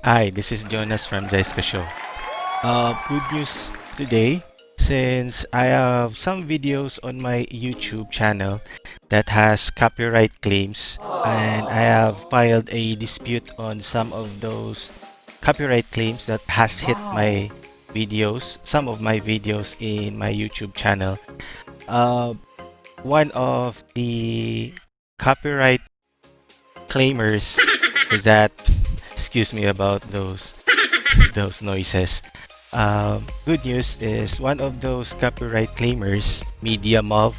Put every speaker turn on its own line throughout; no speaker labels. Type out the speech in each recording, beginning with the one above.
Hi, this is Jonas from Jaiska Show. Good news today, since I have some videos on my YouTube channel that has copyright claims, and I have filed a dispute on some of those copyright claims that has hit my videos, some of my videos in my YouTube channel. Uh, One of the copyright claimers is that, excuse me about those noises. Good news is one of those copyright claimers, MediaMov,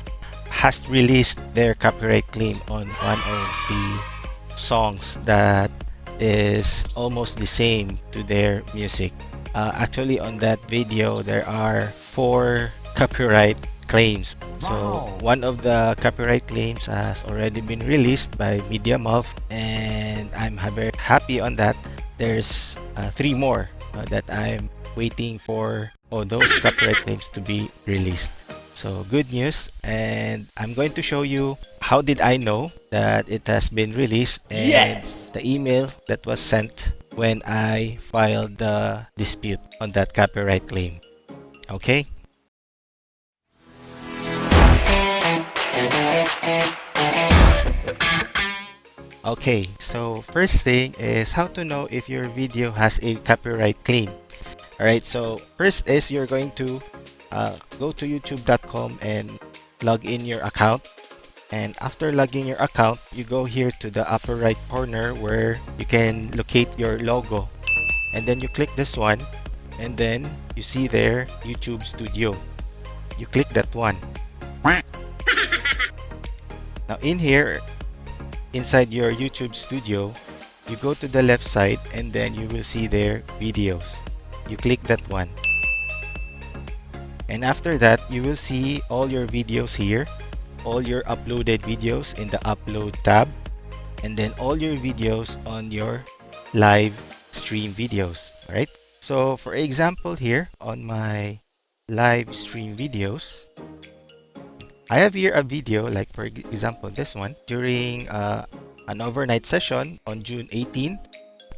has released their copyright claim on one of the songs that is almost the same to their music. Actually, on that video, there are four copyright claims. So one of the copyright claims has already been released by MediaMov, and I'm very happy on that. There's three more that I'm waiting for all those copyright claims to be released. So good news, and I'm going to show you how did I know that it has been released and the email that was sent when I filed the dispute on that copyright claim. Okay? Okay, so first thing is how to know if your video has a copyright claim. Alright, so first is you're going to go to youtube.com and log in your account. And after logging your account, you go here to the upper right corner where you can locate your logo. And then you click this one, and then you see there YouTube Studio. You click that one. Now in here, inside your YouTube Studio, you go to the left side and then you will see there videos. You click that one. And after that, you will see all your videos here, all your uploaded videos in the upload tab, and then all your videos on your live stream videos. Alright, so for example here on my live stream videos, I have here a video, like for example this one, during an overnight session on June 18.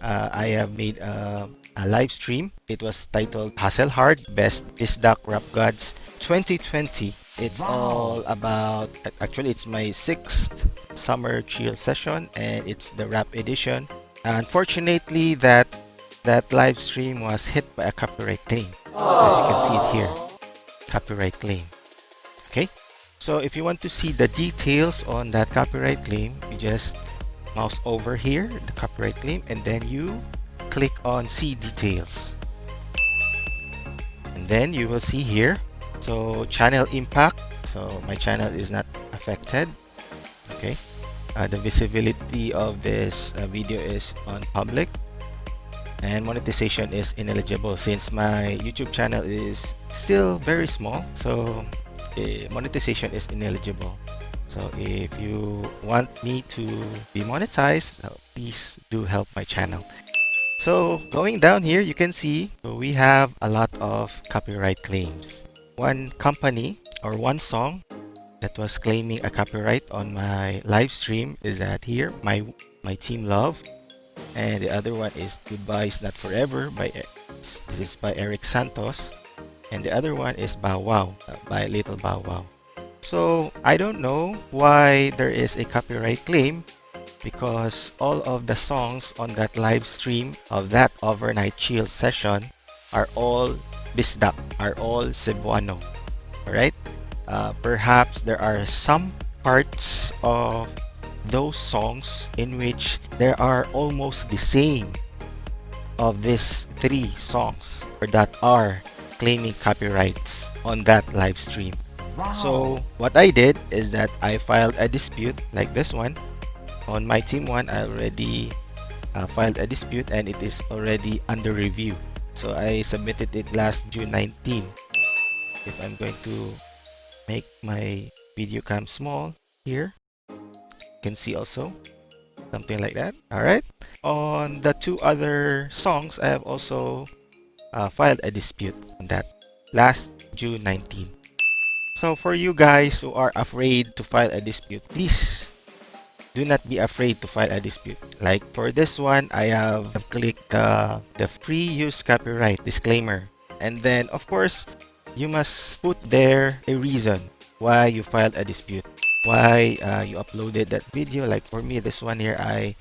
I have made a live stream. It was titled Hustle Hard Best Isdak Rap Gods 2020. It's all about, actually it's my sixth summer chill session, and it's the rap edition. Unfortunately, that live stream was hit by a copyright claim. So as you can see it here, copyright claim. Okay, so if you want to see the details on that copyright claim, you just mouse over here, the copyright claim, and then you click on see details. And then you will see here, so channel impact. So my channel is not affected. Okay, the visibility of this video is on public, and monetization is ineligible since my YouTube channel is still very small. So monetization is ineligible. So if you want me to be monetized, please do help my channel. So going down here, you can see we have a lot of copyright claims. One company or one song that was claiming a copyright on my live stream is that here, my Team Love, and the other one is Goodbye's Not Forever by this is by Eric Santos, and the other one is Bow Wow by Little Bow Wow. So I don't know why there is a copyright claim, because all of the songs on that live stream of that overnight chill session are all Bisdak, are all Cebuano. Alright? Perhaps there are some parts of those songs in which there are almost the same of these three songs or that are claiming copyrights on that live stream. So what I did is that I filed a dispute like this one. On my team one, I already filed a dispute, and it is already under review. So I submitted it last June 19. If I'm going to make my video cam small here, you can see also something like that. Alright. On the two other songs, I have also filed a dispute on that last June 19. So for you guys who are afraid to file a dispute, please do not be afraid to file a dispute. Like for this one, I have clicked the free use copyright disclaimer. And then, of course, you must put there a reason why you filed a dispute, why you uploaded that video. Like for me, this one here, I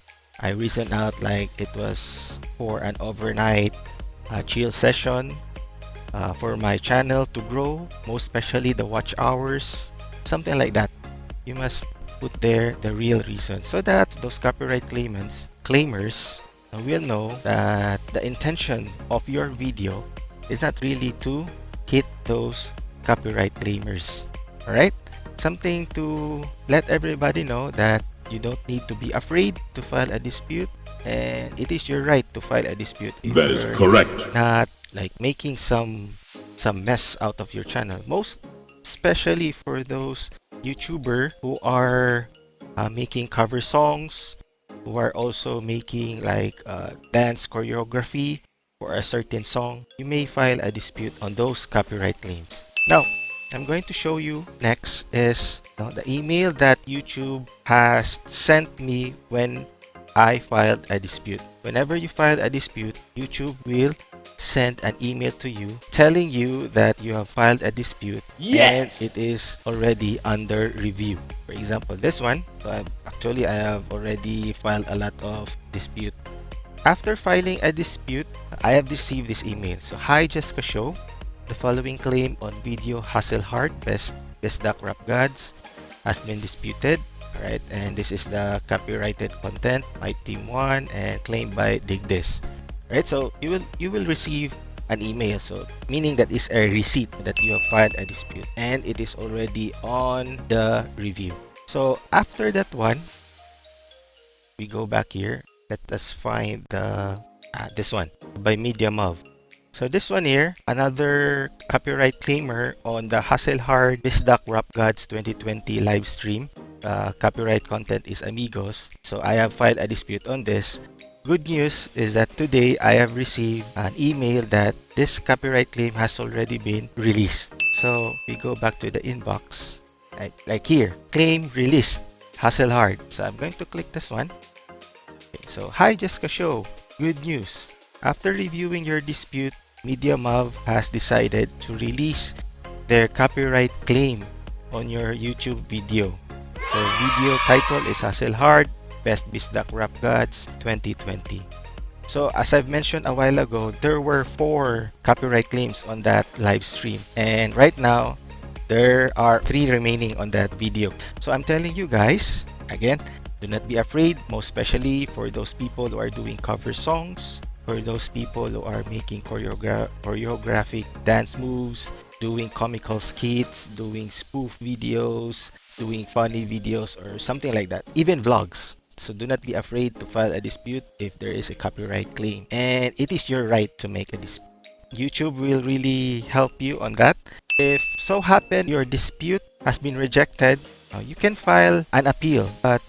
reasoned out like it was for an overnight chill session for my channel to grow, most especially the watch hours, something like that. You must put there the real reason so that those copyright claimers will know that the intention of your video is not really to hit those copyright claimers. Alright? Something to let everybody know that you don't need to be afraid to file a dispute, and it is your right to file a dispute if
That is
you're
correct.
not like making some mess out of your channel. Most especially for those YouTuber who are making cover songs, who are also making like dance choreography for a certain song. You may file a dispute on those copyright claims. Now, I'm going to show you next is the email that YouTube has sent me when I filed a dispute. Whenever you file a dispute, YouTube will send an email to you telling you that you have filed a dispute and it is already under review. For example, this one, actually I have already filed a lot of dispute. After filing a dispute, I have received this email. So, hi Jessica Show, the following claim on video Hasselhard Best Duck Rap Gods has been disputed. Alright, and this is the copyrighted content by Team 1 and claimed by Dig This. Right, so you will receive an email, so meaning that is a receipt that you have filed a dispute and it is already on the review. So after that one, we go back here. Let us find the this one by MediaMov. So this one here, another copyright claimer on the Hasselhard Duck Rap Gods 2020 live stream. Copyright content is Amigos. So I have filed a dispute on this. Good news is that today I have received an email that this copyright claim has already been released. So we go back to the inbox, like here, claim released, Hasselhard. So I'm going to click this one. Okay, so hi Jessica Show, good news. After reviewing your dispute, MediaMov has decided to release their copyright claim on your YouTube video. So video title is Hasselhard Best Duck Rap Gods 2020. So as I've mentioned a while ago, there were 4 copyright claims on that live stream, and right now there are 3 remaining on that video. So I'm telling you guys, again, do not be afraid, most especially for those people who are doing cover songs, for those people who are making choreographic dance moves, doing comical skits, doing spoof videos, doing funny videos or something like that, even vlogs. So do not be afraid to file a dispute if there is a copyright claim, and it is your right to make a dispute. YouTube will really help you on that. If so happen your dispute has been rejected, you can file an appeal, but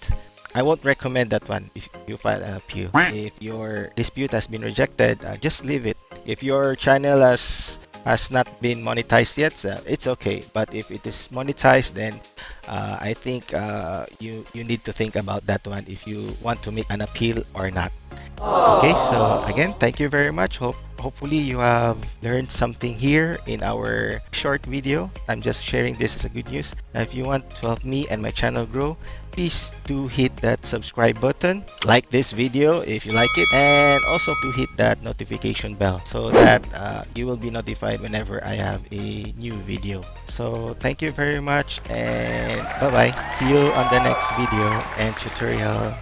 I won't recommend that one if you file an appeal. If your dispute has been rejected, just leave it. If your channel has not been monetized yet, it's okay. But if it is monetized, then I think you need to think about that one if you want to make an appeal or not. Okay, so again, thank you very much. Hopefully you have learned something here in our short video. I'm just sharing this as a good news. Now, if you want to help me and my channel grow, please do hit that subscribe button, like this video if you like it, and also to hit that notification bell so that you will be notified whenever I have a new video. So thank you very much, and bye bye. See you on the next video and tutorial.